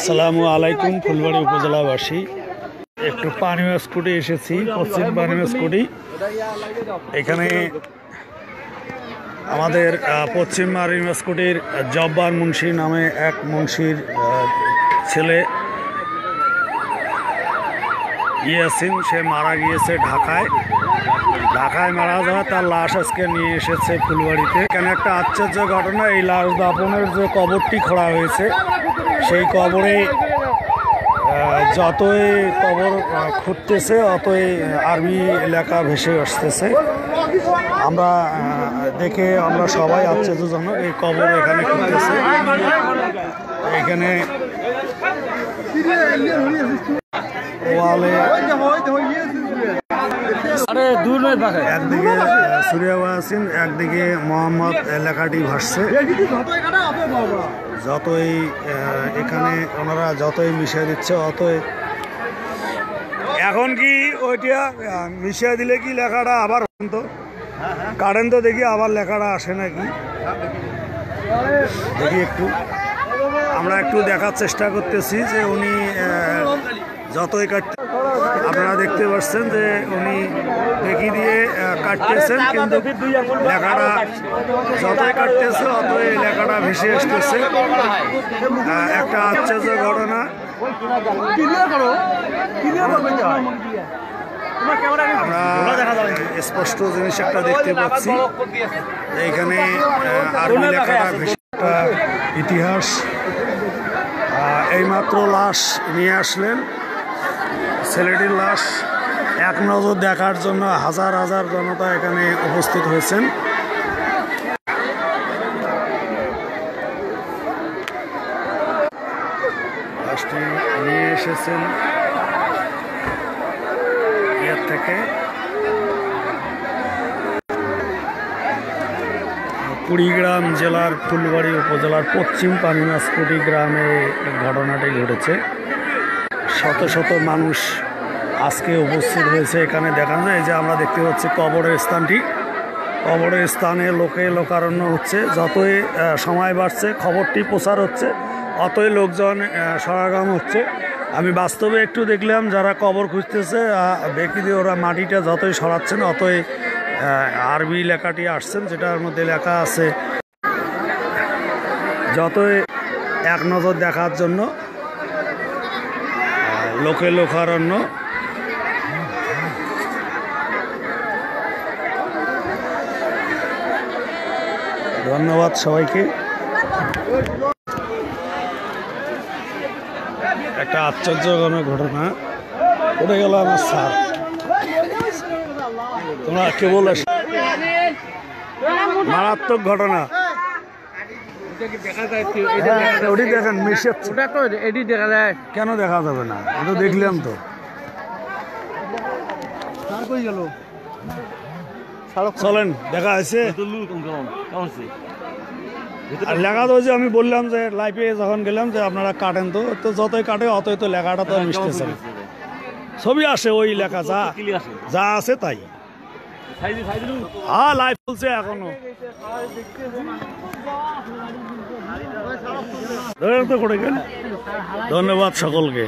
আসসালামু আলাইকুম ফুলবাড়ি উপজেলাবাসী। একটু পানিয়া স্কুটি এসেছি, পশ্চিম পানিয়া স্কুটি। এখানে আমাদের পশ্চিম পানিয়া স্কুটির জব্বার মুন্সি নামে এক মুন্সির ছেলে ইয়াসিন, সে মারা গিয়েছে ঢাকায় মারা যাওয়া। তার লাশ আজকে নিয়ে এসেছে ফুলবাড়িতে। এখানে একটা আশ্চর্য ঘটনা, এই লাশ দাফনের যে কবরটি খোঁড়া হয়েছে, সেই কবরে যতই কবর খুঁড়তেছে অতই আরবি লেখা ভেসে আসতেছে। আমরা দেখে আমরা সবাই আশ্চর্যজনক, এই কবর এখানে খুঁড়তেছে। এখানে ওয়ালে একদিকে সুরিয়া ওয়াসিন, একদিকে মোহাম্মদ লেখাটি ভাসছে। যতই এখানে ওনারা যতই মিশিয়ে দিচ্ছে অতই। এখন কি ওইটা মিশিয়ে দিলে কি লেখাটা আবার কারেন্ট তো দেখি আবার লেখাটা আসে নাকি দেখি। আমরা একটু দেখার চেষ্টা করতেছি যে উনি যতই আপনারা দেখতে পাচ্ছেন যে উনি দেখি দিয়ে কাটতেছেন, কিন্তু লেখাটা যতই কাটতেছে অতই লেখাটা ভেসে আসতেছে। একটা আশ্চর্য ঘটনা। আমরা স্পষ্ট জিনিস একটা দেখতে পাচ্ছি, এইখানে আরবি লেখাটা ভেসে একটা ইতিহাস। এইমাত্র লাশ নিয়ে আসলেন, ছেলেটির লাশ এক নজর দেখার জন্য হাজার হাজার জনতা এখানে উপস্থিত হয়েছেন। লাশটি নিয়ে এসেছেন এর থেকে কুড়িগ্রাম জেলার ফুলবাড়ি উপজেলার পশ্চিম পানিমাসকুটি গ্রামে ঘটনাটি ঘটেছে। শত শত মানুষ আজকে উপস্থিত হয়েছে এখানে। দেখানো যায় যে আমরা দেখতে পাচ্ছি কবরের স্থানটি, কবরের স্থানে লোকে লোকারণ্য হচ্ছে। যতই সময় বাড়ছে, খবরটি প্রচার হচ্ছে, অতই লোকজন সমাগম হচ্ছে। আমি বাস্তবে একটু দেখলাম, যারা কবর খুঁজতেছে ব্যক্তি দিয়ে ওরা মাটিটা যতই সরাচ্ছেন অতই আরবি লেখাটি আসছেন, যেটার মধ্যে লেখা আছে যতই এক নজর দেখার জন্য লোকে লোকারণ্য। ধন্যবাদ সবাইকে। একটা আশ্চর্যজনক ঘটনা ঘটে গেল আমার স্যার। তোমরা কে বলে মারাত্মক ঘটনা ওটি দেখেন মিশে দেখা যায়। কেন দেখা যাবে না? ওটা দেখলাম তো। চলেন দেখা আছে। আর লেখা তো যে আমি বললাম যে লাইফে যখন গেলাম যে আপনারা কাটেন, তো যতই কাটে অতই তো লেখাটা তো মিশতেছে। ছবি আসে ওই লেখা যা আছে তাই। হ্যাঁ, লাইভ চলছে এখনো। ধন্যবাদ সকলকে।